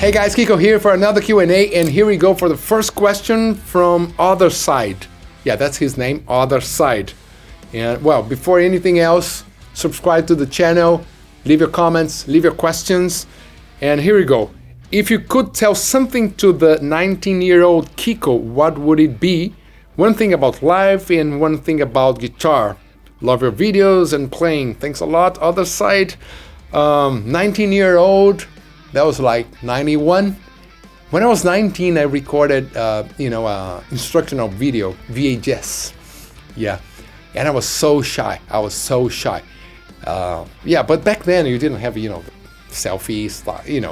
Hey guys, Kiko here for another Q&A, and here we go for the first question from Other Side. Yeah, that's his name, Other Side. And well, before anything else, subscribe to the channel, leave your comments, leave your questions, and here we go. If you could tell something to the 19-year-old Kiko, what would it be? One thing about life and one thing about guitar. Love your videos and playing. Thanks a lot. Other Side, 19-year-old, that was like 91. When I was 19, I recorded, instructional video, VHS. Yeah, and I was so shy. But back then you didn't have, selfies,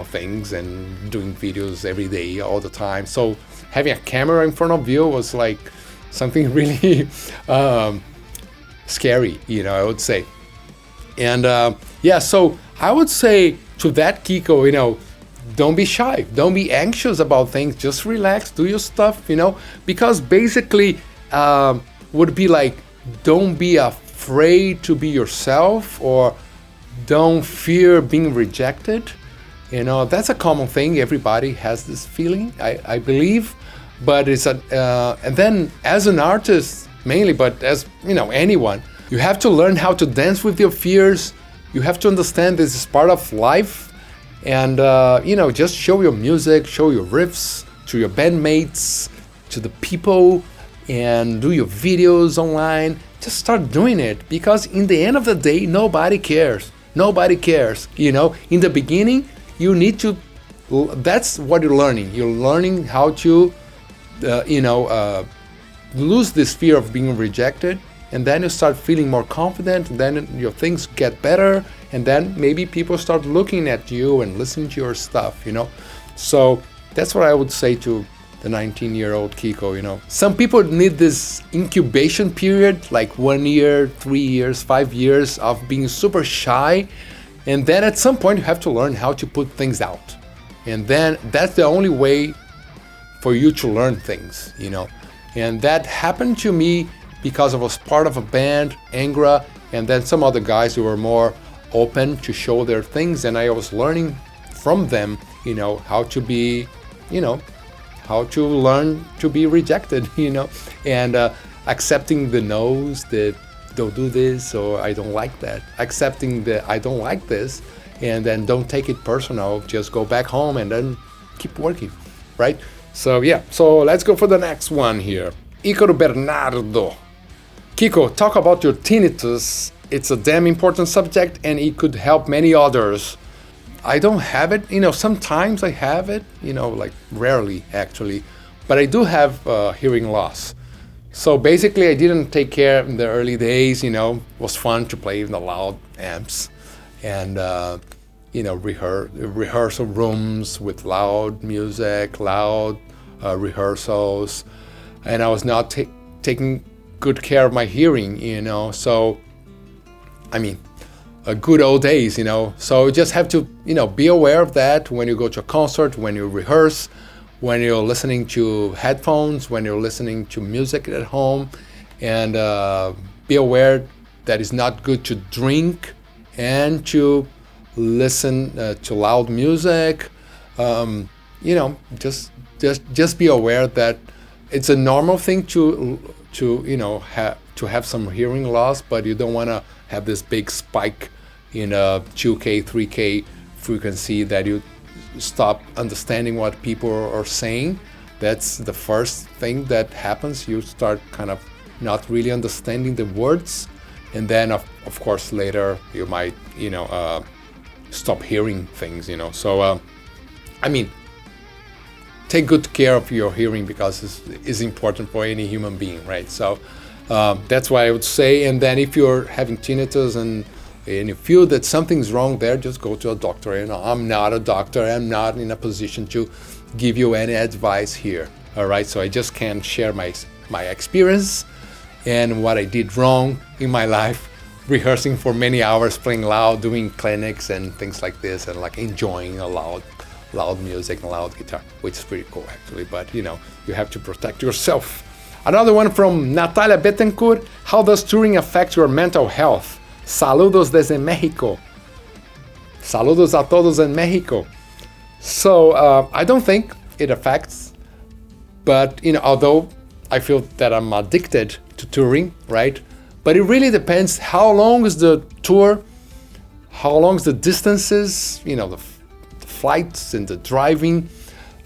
things and doing videos every day, all the time. So having a camera in front of you was like something really scary, I would say. And so I would say to that Kiko, don't be shy, don't be anxious about things, just relax, do your stuff, because basically would be like, don't be afraid to be yourself, or don't fear being rejected. That's a common thing. Everybody has this feeling, I believe, but it's and then as an artist mainly, but as anyone, you have to learn how to dance with your fears. You have to understand this is part of life, and just show your music, show your riffs to your bandmates, to the people, and do your videos online. Just start doing it, because in the end of the day, nobody cares. Nobody cares. In the beginning, you need to. That's what you're learning. You're learning how to, lose this fear of being rejected. And then you start feeling more confident, and then your things get better, and then maybe people start looking at you and listening to your stuff, So that's what I would say to the 19-year-old Kiko, Some people need this incubation period, like 1 year, 3 years, 5 years of being super shy. And then at some point you have to learn how to put things out. And then that's the only way for you to learn things, And that happened to me because I was part of a band, Angra, and then some other guys who were more open to show their things, and I was learning from them, how to be, how to learn to be rejected, and accepting the no's, that don't do this, or I don't like that. Accepting that I don't like this, and then don't take it personal, just go back home and then keep working, right? So let's go for the next one here. Ícaro Bernardo. Kiko, talk about your tinnitus. It's a damn important subject, and it could help many others. I don't have it, sometimes I have it, like rarely actually, but I do have hearing loss. So basically I didn't take care in the early days, it was fun to play in the loud amps and, rehearsal rooms with loud music, loud rehearsals, and I was not taking good care of my hearing, so good old days, so you just have to, be aware of that when you go to a concert, when you rehearse, when you're listening to headphones, when you're listening to music at home, and be aware that it's not good to drink and to listen to loud music. Just be aware that it's a normal thing to have some hearing loss, but you don't want to have this big spike in a 2K, 3K frequency that you stop understanding what people are saying. That's the first thing that happens. You start kind of not really understanding the words, and then of course later you might stop hearing things. So take good care of your hearing, because it's important for any human being, right? So that's why I would say. And then if you're having tinnitus and you feel that something's wrong there, just go to a doctor. I'm not a doctor. I'm not in a position to give you any advice here. All right, so I just can share my experience and what I did wrong in my life, rehearsing for many hours, playing loud, doing clinics and things like this, and like enjoying a loud music and loud guitar, which is pretty cool actually. But you have to protect yourself. Another one from Natalia Betancourt. How does touring affect your mental health? Saludos desde México. Saludos a todos en México. So I don't think it affects, but although I feel that I'm addicted to touring, right? But it really depends how long is the tour, how long is the distances, the flights and the driving.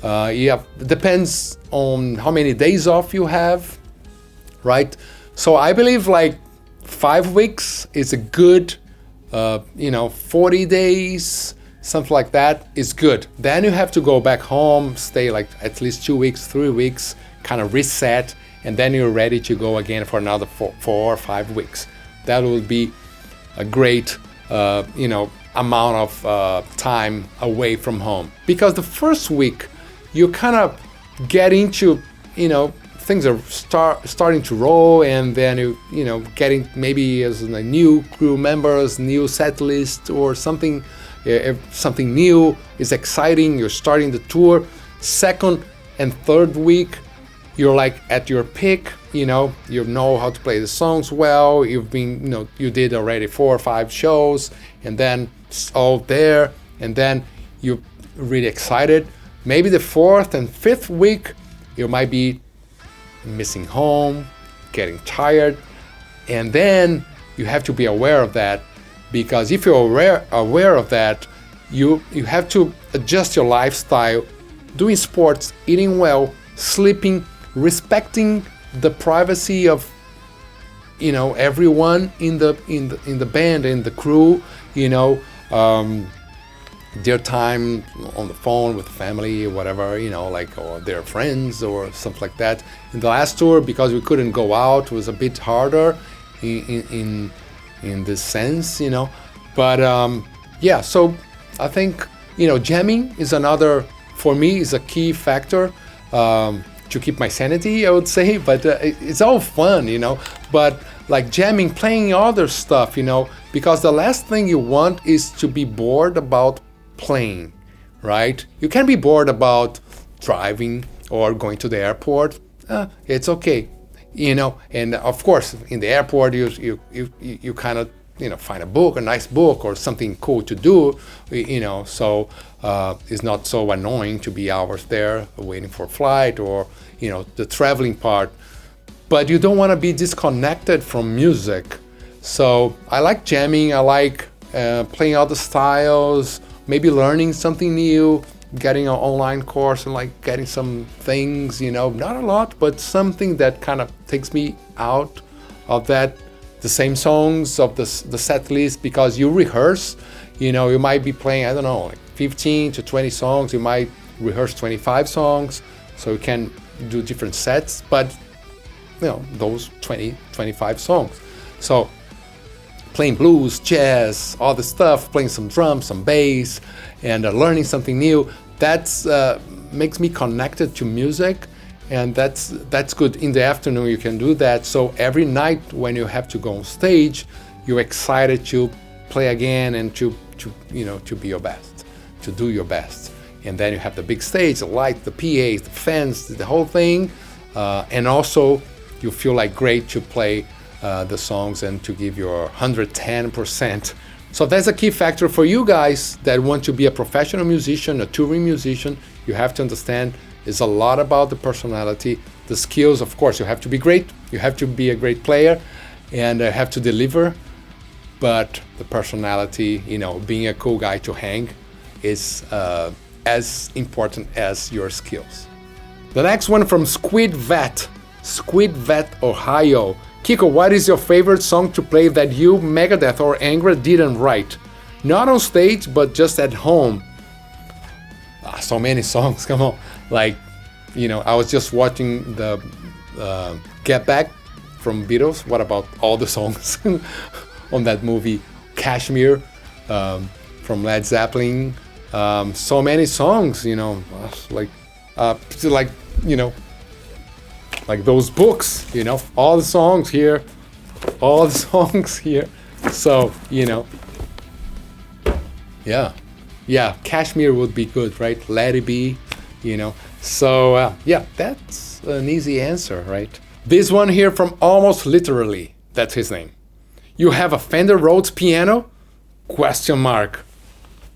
It depends on how many days off you have, right? So I believe like 5 weeks is a good, 40 days, something like that is good. Then you have to go back home, stay like at least 2 weeks, 3 weeks, kind of reset, and then you're ready to go again for another 4 or 5 weeks. That will be a great, amount of time away from home. Because the first week, you kind of get into, things are starting to roll, and then getting maybe as a new crew members, new set list or something. If something new is exciting, you're starting the tour. Second and third week, you're like at your peak, you know how to play the songs well. You've been, you did already 4 or 5 shows, and then it's all there, and then you're really excited. Maybe the 4th and 5th week, you might be missing home, getting tired, and then you have to be aware of that. Because if you're aware of that, you have to adjust your lifestyle, doing sports, eating well, sleeping, respecting the privacy of everyone in the band, in the crew, their time on the phone with family or whatever, or their friends or something like that. In the last tour, because we couldn't go out, it was a bit harder in this sense, but so I think jamming is another, for me, is a key factor to keep my sanity, I would say. But it's all fun, but like jamming, playing other stuff, because the last thing you want is to be bored about playing, right? You can be bored about driving or going to the airport. It's okay, and of course in the airport you kind of find a nice book or something cool to do, so it's not so annoying to be hours there waiting for a flight or the traveling part. But you don't want to be disconnected from music. So I like jamming, I like playing other styles, maybe learning something new, getting an online course and like getting some things, not a lot, but something that kind of takes me out of that, the same songs of the set list, because you rehearse, you might be playing, I don't know, like 15 to 20 songs, you might rehearse 25 songs, so you can do different sets, but those 25 songs. So playing blues, jazz, all the stuff, playing some drums, some bass, and learning something new, that's makes me connected to music, and that's good. In the afternoon you can do that, so every night when you have to go on stage, you're excited to play again and to be your best, to do your best. And then you have the big stage, the lights, the PAs, the fans, the whole thing, and also you feel like great to play the songs and to give your 110%. So that's a key factor for you guys that want to be a professional musician, a touring musician. You have to understand it's a lot about the personality, the skills. Of course, you have to be great, you have to be a great player, and have to deliver. But the personality, being a cool guy to hang, is as important as your skills. The next one from Squid Vet, Ohio. Kiko, what is your favorite song to play that you, Megadeth or Angra, didn't write? Not on stage, but just at home. So many songs, come on. Like, I was just watching the Get Back from Beatles. What about all the songs on that movie? Kashmir from Led Zeppelin. So many songs, like those books, all the songs here, So, yeah, Kashmir would be good, right? Let It Be, So, that's an easy answer, right? This one here from Almost Literally, that's his name. You have a Fender Rhodes piano? ?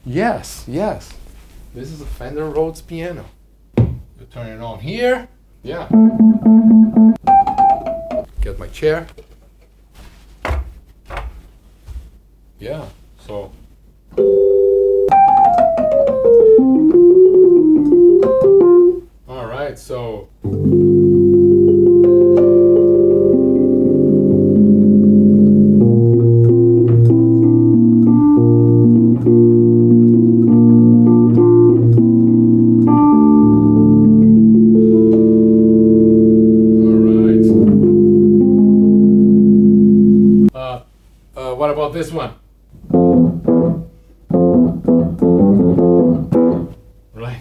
Yes. This is a Fender Rhodes piano. You turn it on here. Yeah. Get my chair. Yeah, so. All right, so. What about this one? Right.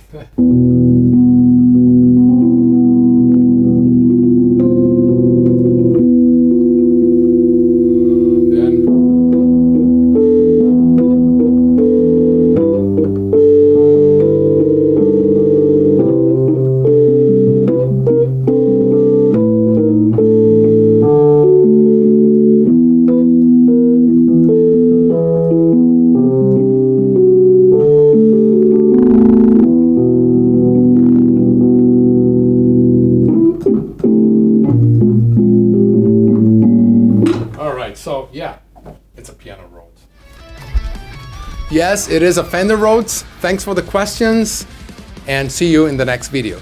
So yeah, it's a piano Rhodes. Yes, it is a Fender Rhodes. Thanks for the questions and see you in the next video.